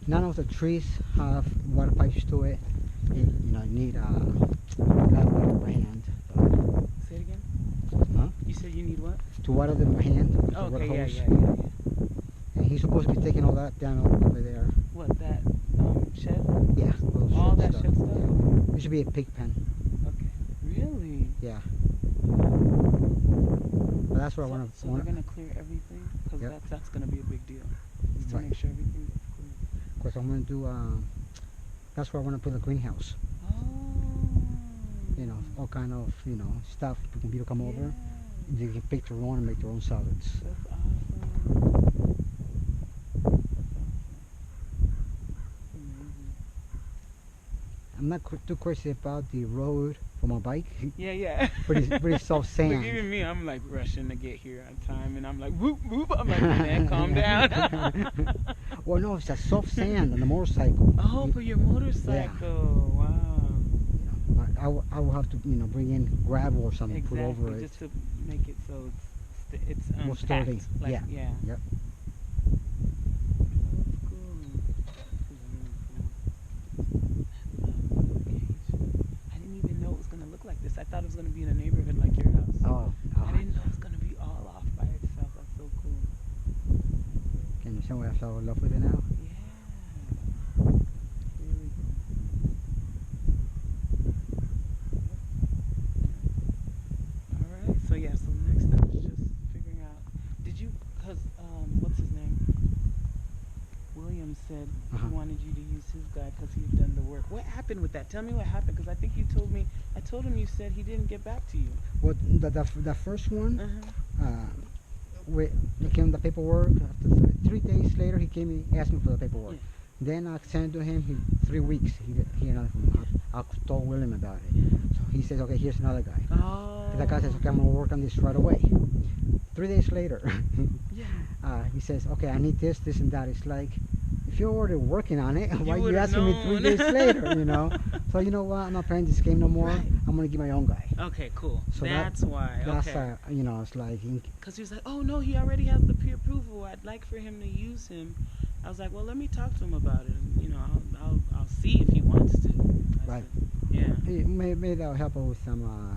none of the trees have water pipes to it. Need that water by hand. Say it again. Huh? You said you need what? To water them by hand. Oh, okay, water hose. yeah. And he's supposed to be taking all that down over there. What, that shed? Yeah, all that stuff. shed stuff? It should be a pig pen. Okay. Really? Yeah. But that's where I want to. So they're gonna clear everything, because that's gonna be a big deal. To Right. make sure everything gets clear. Of course, I'm gonna do. That's where I want to put the greenhouse. Oh. All kind of stuff. People come over. They can pick their own and make their own salads. That's awesome. Amazing. I'm not too crazy about the road for my bike. Yeah. But it's soft sand. Look, even me, I'm like rushing to get here on time, and I'm like whoop whoop. I'm like, man, calm down. Well, no, it's a soft sand on the motorcycle. Oh, for your motorcycle. Yeah. Wow. I will have to bring in gravel or something, Exactly, put over it. just to make it so it's More sturdy. packed. Like, Yeah. Yeah. Yep. That's cool. I didn't even know it was gonna look like this. I thought it was gonna be in a neighborhood like your house. Oh. I didn't know it was gonna be all off by itself. That's so cool. Can you show me I fell in love with it now? Yeah. Really cool. Alright, so yeah, so the next step is just figuring out, because, what's his name? William said he wanted you to use his guy because he'd done the work. What happened with that? Tell me what happened, because I think you told me, I told him you said he didn't get back to you. Well, the first one, they came the paperwork. After 3 days later, he came and asked me for the paperwork. Yeah. Then I sent it to him. 3 weeks. He nothing from me. I told William about it. So he says, okay, here's another guy. Oh. The guy says, okay, I'm gonna work on this right away. 3 days later, he says, okay, I need this, this, and that. It's like, if you're already working on it, why are you asking me 3 days later? So you know what? I'm not playing this game no more. Right. I'm gonna get my own guy. Okay, cool. So that's why. That's okay. it's like. Because he was like, oh no, he already has the pre-approval. I'd like for him to use him. I was like, well, let me talk to him about it. And, I'll see if he wants to. Right. Said, yeah. Maybe that'll help her with some I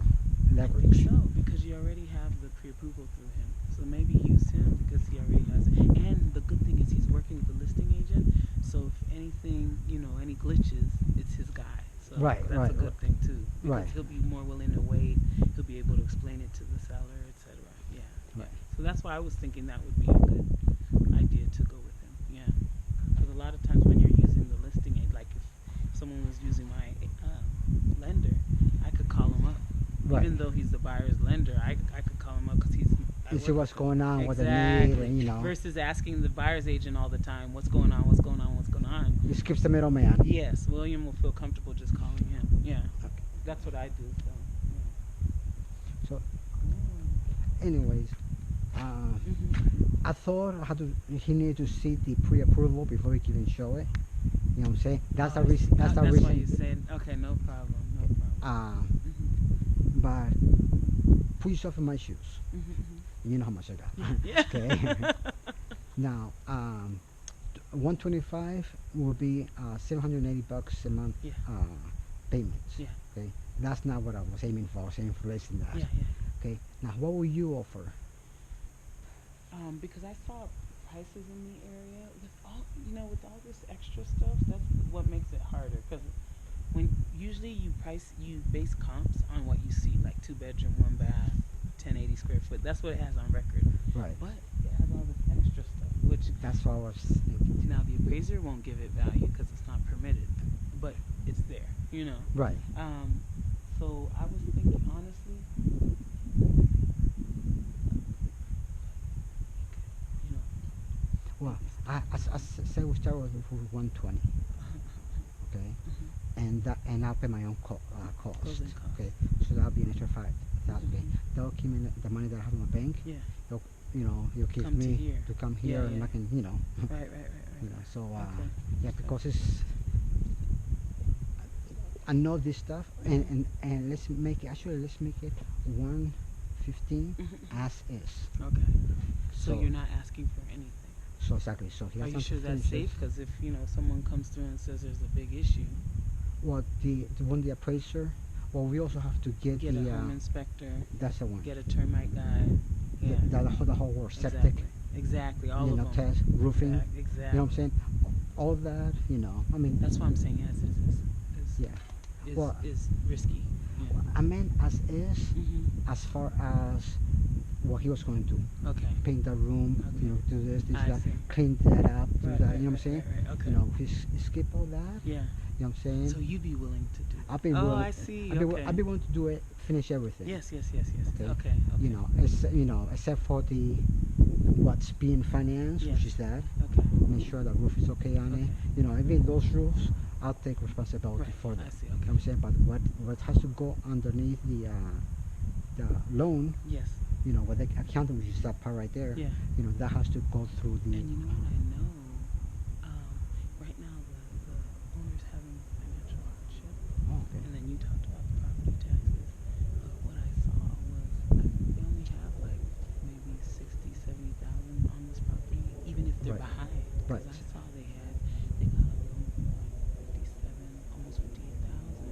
think leverage. so, because you already have the pre-approval through him. So maybe use him because he already has it. And the good thing is he's working with the listing agent. So if anything, any glitches, it's his guy. So that's a good thing too. Because he'll be more willing to wait. He'll be able to explain it to the seller, etc. Yeah. Right. So that's why I was thinking that would be a good idea to go with him. Yeah. Because a lot of times when you're using the listing agent, like if someone was using my lender, I could call him up. Right. Even though he's the buyer's lender, I could call him up because he's. And see what's going on, what they exactly. need, and Versus asking the buyer's agent all the time, what's going on, what's going on, what's going on. It skips the middleman. Yes, William will feel comfortable just calling him. Yeah. Okay. That's what I do. So. So, anyways, I thought he needed to see the pre-approval before he can even show it. You know what I'm saying? That's the reason. That's the reason. Why you said, okay, no problem, no problem. But put yourself in my shoes. You know how much I got. Yeah. Okay. Now, 125 will be $780 a month payments. Yeah. Okay. That's not what I was aiming for. I was aiming for less than that. Yeah. Okay. Now, what will you offer? Because I saw prices in the area with all this extra stuff. That's what makes it harder. Because when usually you base comps on what you see, like 2-bedroom, 1 bath, 1080 square foot. That's what it has on record. Right. But it has all this extra stuff, which that's what I was thinking. Now the appraiser won't give it value because it's not permitted, but it's there. Right. So I was thinking honestly. Well, I say we start with 120. Okay. And I'll pay my own cost. Okay. So that'll be an extra 5,000. Okay. They'll give me the money that I have in my bank. Yeah. You'll give come me to come here, and I can, Right. So okay. yeah, because it's. I know this stuff, and let's make it 115 as is. Okay. So you're not asking for anything. So exactly. So he Are has you time sure to that's finish safe? it. Because if someone comes through and says there's a big issue, Well, the appraiser. Well, we also have to get get the. a home inspector, That's the one. get a termite guy. Yeah, The whole world. exactly, Septic. exactly, all of them. Test roofing. Exactly. You know what I'm saying? All of that. I mean. That's why I'm saying yes. Yeah. Well, Is risky. Yeah. I meant as is, Mm-hmm. as far as what he was going to do. Okay. Paint the room, Okay. do this, I that, see. clean that up, do Right, that, right, you know what I'm right, saying? right, okay. He skip all that, Yeah. you know what I'm saying? So you'd be willing to do that? I'll be oh, willing. I see. I'll be willing to do it, finish everything. Yes. Okay. Okay. Except for the what's being financed, Yes. which is that. Okay. Make sure the roof is okay on it. Even those roofs, I'll take responsibility for them. I see. You know Okay. what I'm saying? But what has to go underneath the loan, Yes. what the accountant, which is that part right there, Yeah. that has to go through the. And you know what I know? Right now the owner's having financial hardship. Oh, okay. And then you talked about the property taxes. But what I saw was they only have like maybe 60, 70,000 on this property, even if they're Right. behind. Right. Because I saw they got a loan for like 57, almost 58,000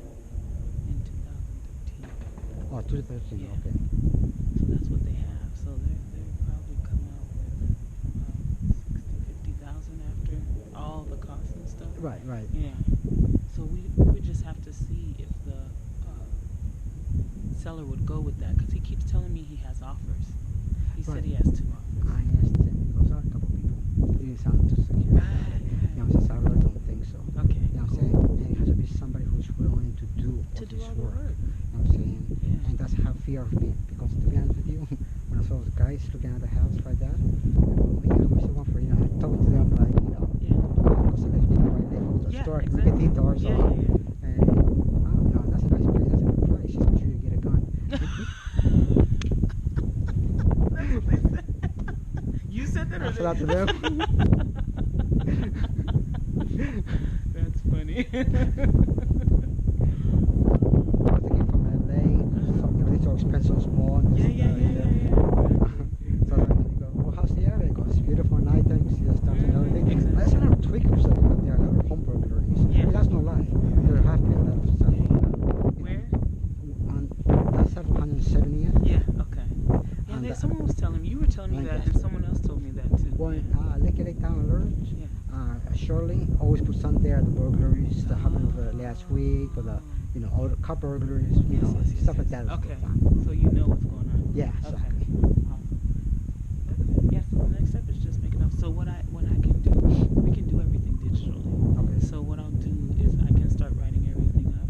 in 2013. Oh, 2013. Yeah. Okay. So that's what they have. So they're probably come out with about 50,000 after all the costs and stuff. Right. Yeah. So we would just have to see if the seller would go with that, because he keeps telling me he has offers. He said he has 2 offers. I asked him. He goes, a couple people. It didn't sound too secure. Right. You know what I'm saying? So I really don't think so. Okay. You know what I'm saying? And it has to be somebody who's willing to do all this all the work. work. You know what I'm saying? Yeah. And doesn't have fear of me. Because to be honest with you, when I saw those guys looking at the house like that, I go, yeah, how much they want for, talking to them like, because I live, right there from the store, exactly. we get the doors Yeah, off. yeah. And, oh, no, that's a nice place, that's a good price. Just make sure you get a gun. That's what they said. You said that, or I said that to them. That's funny. But they came from LA, everything's so expensive, so small. And this Yeah. So you go, well, how's the area? It goes, it's beautiful at night time, you see the stars and everything. Exactly. There's a lot of tweakers there, but there are a lot of home burglaries. Yeah. I mean, that's no lie. There have been a lot of stuff. Where? On that side of 170th. Yeah, okay. Yeah, And someone was telling me, you were telling me that, and Lancaster. someone else told me that too. Well, Lake Town Alert. Yeah. Shirley always puts on there the burglaries that happened over last week, or the all the car burglaries, stuff like that. Is Okay. going on. So you know what's going on. Yeah, Okay. exactly. Yeah, so the next step is just making up. So what I can do, we can do everything digitally. Okay. So what I'll do is I can start writing everything up,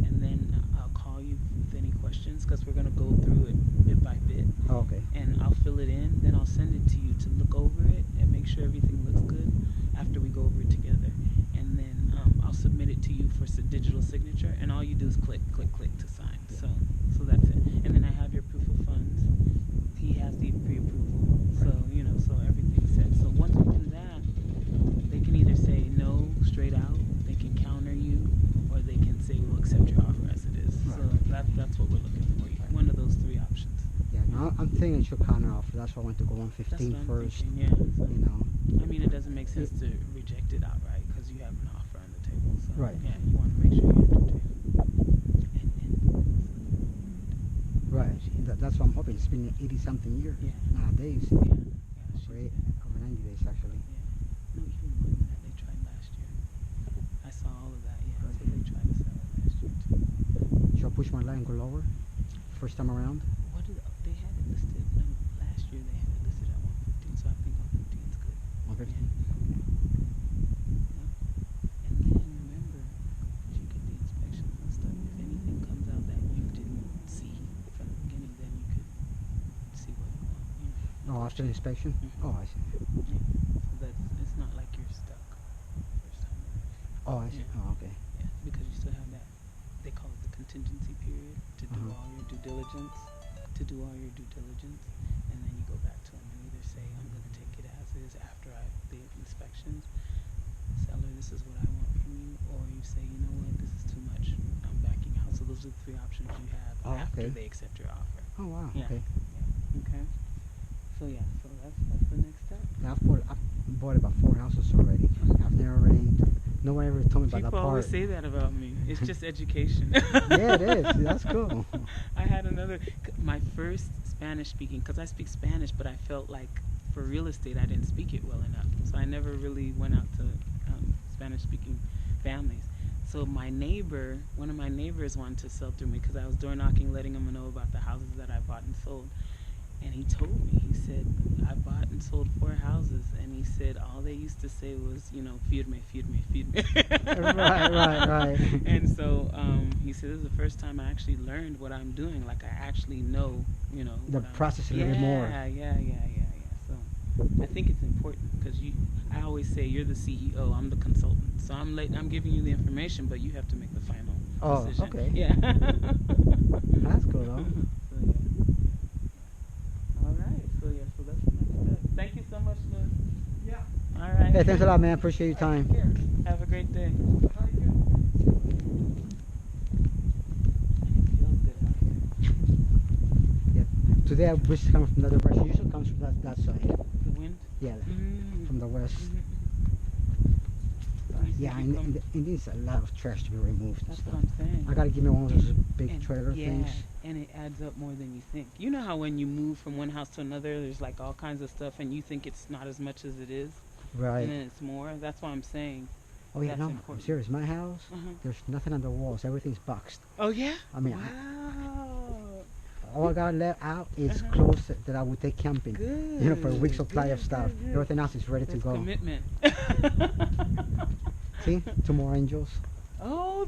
and then I'll call you with any questions, because we're gonna go through it bit by bit. Oh, okay. And I'll fill it in, then I'll send it to you to look over it and make sure everything looks good after we go over it together. And then I'll submit it to you for digital signature, and all you do is click to sign. Yeah. So that's it. And then I have your proof of funds. He has the pre-approval, so everything's set. So once we do that, they can either say no straight out, they can counter you, or they can say we'll accept your offer as it is. Right. So that's what we're looking for. One of those 3 options. Yeah, no, I'm thinking it should counter offer. That's why I went to go 115 That's what I'm first. thinking, yeah. So, I mean, it doesn't make sense to reject it outright, because you have an offer on the table. So, Right. yeah, you want to make sure you entertain it. Right. That's what I'm hoping. It's been 80-something years nowadays. Yeah. Over 90 days, actually. Yeah. No, even more than that. They tried last year. I saw all of that, yeah. So they tried to sell it last year, too. Should I push my line and go lower? First time around? What did they had it listed? No, last year they had it listed at 115, so I think 115 is good. 115? Yeah. And then remember, as you get the inspections and stuff, if anything comes out that you didn't see from the beginning, then you could see what you want. Oh, after the inspection? Mhm. Oh, I see. Yeah. So it's not like you're stuck first time. Oh, I see. Yeah. Oh, okay. Yeah, because you still have that. They call it the contingency period to do all your due diligence. And then you go back to them and either say, I'm going to take it as is after the inspections. Seller, this is what I want from you. Or you say, you know what, this is too much. I'm backing out. So those are the 3 options you have after they accept your offer. Oh, wow. Yeah. Okay. Yeah. Okay. So yeah, so that's the next step. Now, for bought about 4 houses already. I've never really. No one ever told me about that People part. always say that about me. It's just education. Yeah, it is. That's cool. I had my first Spanish speaking, because I speak Spanish, but I felt like for real estate I didn't speak it well enough. So I never really went out to Spanish speaking families. So one of my neighbors wanted to sell through me because I was door knocking, letting him know about the houses that I bought and sold. And he told me, he said, I bought and sold 4 houses. And he said, all they used to say was, firme, firme, firme. Right. And so he said, this is the first time I actually learned what I'm doing. Like, I actually know, the process a little bit more. Yeah. So I think it's important because I always say, you're the CEO, I'm the consultant. So I'm giving you the information, but you have to make the final decision. Okay. Yeah. That's cool, though. So that's the next step. Thank you so much, Liz. Yeah. All right. Hey, thanks a lot, man. Appreciate your time. Have a great day. Yeah. Today I wish it comes from another direction. Usually comes from that side. The wind? Yeah. From the west. Yeah, and it needs a lot of trash to be removed. That's what I'm saying. I gotta give me one of those big trailer things. And it adds up more than you think. You know how when you move from one house to another, there's like all kinds of stuff, and you think it's not as much as it is, right? And then it's more. That's why I'm saying. Oh yeah, no, I'm serious. My house, there's nothing on the walls. Everything's boxed. Oh yeah. I mean, wow. All I got left out is clothes that I would take camping. Good. For a week's supply of stuff. Good. Everything else is ready to go. Commitment. See, 2 more angels. Oh.